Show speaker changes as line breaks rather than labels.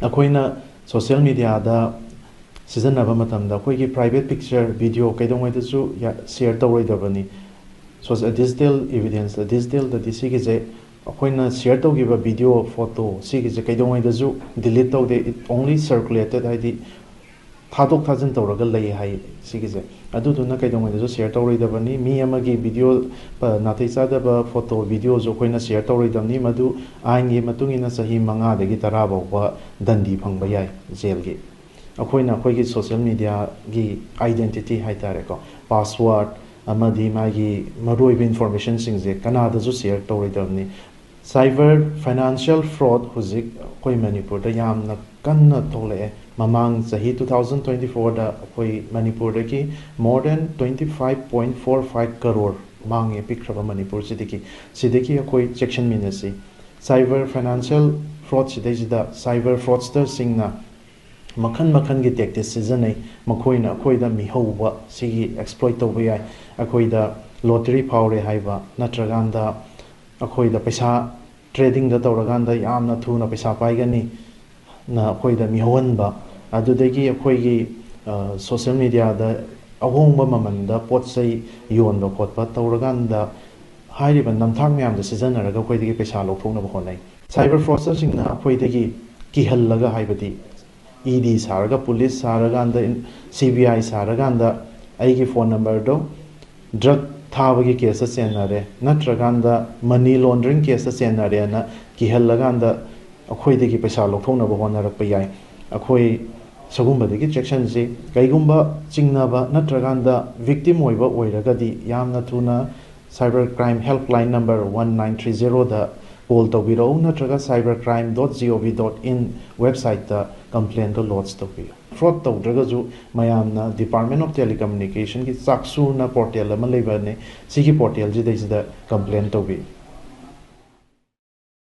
ꯑꯩꯈꯣꯏꯅ ꯁꯣꯁꯤꯌꯦꯜ ꯃꯤꯗꯤꯌꯥꯗ ꯁꯤꯖꯤꯟꯅꯕ ꯃꯇꯝꯗ ꯑꯩꯈꯣꯏꯒꯤ ꯄ꯭ꯔꯥꯏꯚꯦꯠ ꯄꯤꯛꯆꯔ ꯚꯤꯗꯤꯑꯣ ꯀꯩꯗꯧꯉꯩꯗꯁꯨ ꯁꯤꯌꯔ ꯇꯧꯔꯣꯏꯗꯕꯅꯤ ꯗꯤꯖꯤꯇꯦꯜ ꯏꯚꯤꯗꯦꯟꯁꯇ ꯗꯤꯖꯤꯇꯦꯜꯗꯗꯤ ꯁꯤꯒꯤꯁꯦ ꯑꯩꯈꯣꯏꯅ ꯁꯤꯌꯔ ꯇꯧꯈꯤꯕ ꯚꯤꯗꯤꯑꯣ ꯐꯣꯇꯣ ꯁꯤꯒꯤꯁꯦ ꯀꯩꯗꯧꯉꯩꯗꯁꯨ ꯗꯤꯂꯤꯠ ꯇꯧꯗꯦ ꯏꯠ ꯑꯣꯡꯂꯤ ꯁꯔꯀꯨꯂꯦꯇꯦꯠ ꯍꯥꯏꯗꯤ ꯊꯥꯗꯣꯛ ꯊꯥꯖꯤꯟ ꯇꯧꯔꯒ ꯂꯩ ꯍꯥꯏ ꯁꯤꯒꯤꯁꯦ ꯑꯗꯨꯗꯨꯅ ꯀꯩꯗꯧꯉꯩꯗꯁꯨ ꯁꯤꯌꯔ ꯇꯧꯔꯣꯏꯗꯕꯅꯤ ꯃꯤ ꯑꯃꯒꯤ ꯚꯤꯗꯤꯑꯣ ꯅꯥꯇꯩ ꯆꯥꯗꯕ ꯐꯣꯇꯣ ꯚꯤꯗꯤꯑꯣꯁꯨ ꯑꯩꯈꯣꯏꯅ ꯁꯤꯌꯔ ꯇꯧꯔꯣꯏꯗꯕꯅꯤ ꯃꯗꯨ ꯑꯥꯏꯟꯒꯤ ꯃꯇꯨꯡ ꯏꯟꯅ ꯆꯍꯤ 5ꯗꯒꯤ 10 ꯐꯥꯎꯕ ꯗꯟꯗꯤ ꯐꯪꯕ ꯌꯥꯏ ꯖꯦꯜꯒꯤ ꯑꯩꯈꯣꯏꯅ ꯑꯩꯈꯣꯏꯒꯤ ꯁꯣꯁꯤꯌꯦꯜ ꯃꯤꯗꯤꯌꯥꯒꯤ ꯑꯥꯏꯗꯦꯟꯇꯤꯇꯤ ꯍꯥꯏꯇꯥꯔꯦꯀꯣ ꯄꯥꯁꯋꯥꯔꯗ ꯑꯃꯗꯤ ꯃꯥꯒꯤ ꯃꯔꯨꯑꯣꯏꯕ ꯏꯟꯐꯣꯔꯃꯦꯁꯟꯁꯤꯡꯁꯦ ꯀꯅꯥꯗꯁꯨ ꯁꯤꯌꯔ ꯇꯧꯔꯣꯏꯗꯕꯅꯤ ꯁꯥꯏꯕꯔ ꯐꯥꯏꯅꯥꯟꯁꯤꯌꯦꯜ ꯐ꯭ꯔꯣꯗ ꯍꯧꯖꯤꯛ ꯑꯩꯈꯣꯏ ꯃꯅꯤꯄꯨꯔꯗ ꯌꯥꯝꯅ ꯀꯟꯅ ꯊꯣꯛꯂꯛꯑꯦ ꯃꯃꯥꯡ ꯆꯍꯤ 2024ꯗ ꯑꯩꯈꯣꯏ ꯃꯅꯤꯄꯨꯔꯗꯒꯤ ꯃꯣꯔ ꯗꯦꯟ 25.45 ꯀꯔꯣꯔ ꯃꯥꯡꯉꯦ ꯄꯤꯛꯈ꯭ꯔꯕ ꯃꯅꯤꯄꯨꯔꯁꯤꯗꯒꯤ ꯑꯩꯈꯣꯏ ꯆꯦꯛꯁꯤꯟꯃꯤꯟꯅꯁꯤ ꯁꯥꯏꯕꯔ ꯐꯥꯏꯅꯥꯟꯁꯤꯌꯦꯜ ꯐ꯭ꯔꯣꯗ ꯁꯤꯗꯩꯁꯤꯗ ꯁꯥꯏꯕꯔ ꯐ꯭ꯔꯣꯗꯁꯇꯔꯁꯤꯡꯅ ꯃꯈꯜ ꯃꯈꯜꯒꯤ ꯇꯦꯛꯇꯤꯛ ꯁꯤꯖꯤꯟꯅꯩ ꯃꯈꯣꯏꯅ ꯑꯩꯈꯣꯏꯗ ꯃꯤꯍꯧꯕ ꯁꯤꯒꯤ ꯑꯦꯛꯁꯄ꯭ꯂꯣꯏꯠ ꯇꯧꯕ ꯌꯥꯏ ꯑꯩꯈꯣꯏꯗ ꯂꯣꯇꯔꯤ ꯐꯥꯎꯔꯦ ꯍꯥꯏꯕ ꯅꯠꯇ꯭ꯔꯀꯥꯟꯗ ꯑꯩꯈꯣꯏꯗ ꯄꯩꯁꯥ ꯇ꯭ꯔꯦꯗꯤꯡꯗ ꯇꯧꯔꯀꯥꯟꯗ ꯌꯥꯝꯅ ꯊꯨꯅ ꯄꯩꯁꯥ ꯄꯥꯏꯒꯅꯤ ꯅ ꯑꯩꯈꯣꯏꯗ ꯃꯤꯍꯧꯍꯟꯕ ꯑꯗꯨꯗꯒꯤ ꯑꯩꯈꯣꯏꯒꯤ ꯁꯣꯁꯤꯌꯦꯜ ꯃꯤꯗꯤꯌꯥꯗ ꯑꯍꯣꯡꯕ ꯃꯃꯟꯗ ꯄꯣꯠ ꯆꯩ ꯌꯣꯟꯕ ꯈꯣꯠꯄ ꯇꯧꯔꯀꯥꯟꯗ ꯍꯥꯏꯔꯤꯕ ꯅꯝꯊꯥꯛ ꯃꯌꯥꯝꯗ ꯁꯤꯖꯤꯟꯅꯔꯒ ꯑꯩꯈꯣꯏꯗꯒꯤ ꯄꯩꯁꯥ ꯂꯧꯊꯣꯛꯅꯕ ꯍꯣꯠꯅꯩ ꯁꯥꯏꯕꯔ ꯐ꯭ꯔꯣꯗꯁꯇꯔꯁꯤꯡꯅ ꯑꯩꯈꯣꯏꯗꯒꯤ ꯀꯤꯍꯜꯂꯒ ꯍꯥꯏꯕꯗꯤ ꯏꯗꯤ ꯁꯥꯔꯒ ꯄꯨꯂꯤꯁ ꯁꯥꯔꯀꯥꯟꯗ CBI ꯁꯥꯔꯀꯥꯟꯗ ꯑꯩꯒꯤ ꯐꯣꯟ ꯅꯝꯕꯔꯗꯣ ꯗ꯭ꯔగ్ ꯊꯥꯕꯒꯤ ꯀꯦꯁꯇ ꯆꯦꯟꯅꯔꯦ ꯅꯠꯇ꯭ꯔꯀꯥꯟꯗ ꯃꯅꯤ ꯂꯣꯟꯗ꯭ꯔꯤꯡ ꯀꯦꯁꯇ ꯆꯦꯟꯅꯔꯦꯅ ꯀꯤꯍꯜꯂꯀꯥꯟꯗ ꯑꯩꯈꯣꯏꯗꯒꯤ ꯄꯩꯁꯥ ꯂꯧꯊꯣꯛꯅꯕ ꯍꯣꯠꯅꯔꯛꯄ ꯌꯥꯏ ꯑꯩꯈꯣꯏ ꯁꯤꯒꯨꯝꯕꯗꯒꯤ ꯆꯦꯛꯁꯟꯁꯤ ꯀꯩꯒꯨꯝꯕ ꯆꯤꯡꯅꯕ ꯅꯠꯇ꯭ꯔꯀꯥꯟꯗ ꯚꯤꯛꯇꯤꯝ ꯑꯣꯏꯕ ꯑꯣꯏꯔꯒꯗꯤ ꯌꯥꯝꯅ ꯊꯨꯅ ꯁꯥꯏꯕꯔ ꯀ꯭ꯔꯥꯏꯝ ꯍꯦꯜꯞꯂꯥꯏꯟ ꯅꯝꯕꯔ 1930ꯗ ꯀꯣꯜ ꯇꯧꯕꯤꯔꯛꯎ ꯅꯠꯇ꯭ꯔꯒ cybercrime.gov.in ꯋꯦꯕꯁꯥꯏꯠꯇ ꯀꯝꯄ꯭ꯂꯦꯟꯗꯣ ꯂꯣꯗꯖ ꯇꯧꯕꯤꯌꯨ ꯐ꯭ꯔꯣꯗ ꯇꯧꯗ꯭ꯔꯒꯁꯨ ꯃꯌꯥꯝꯅ ꯗꯤꯄꯥꯔꯠꯃꯦꯟ ꯑꯣꯐ ꯇꯦꯂꯤꯀꯝꯃꯨꯅꯤꯀꯦꯁꯟꯒꯤ ꯆꯥꯛꯁꯨꯅ ꯄꯣꯔꯇꯦꯜ ꯑꯃ ꯂꯩꯕꯅꯦ ꯁꯤꯒꯤ ꯄꯣꯔꯇꯦꯜꯁꯤꯗꯩꯁꯤꯗ ꯀꯝꯄ꯭ꯂꯦꯟ ꯇꯧꯕꯤꯌꯨ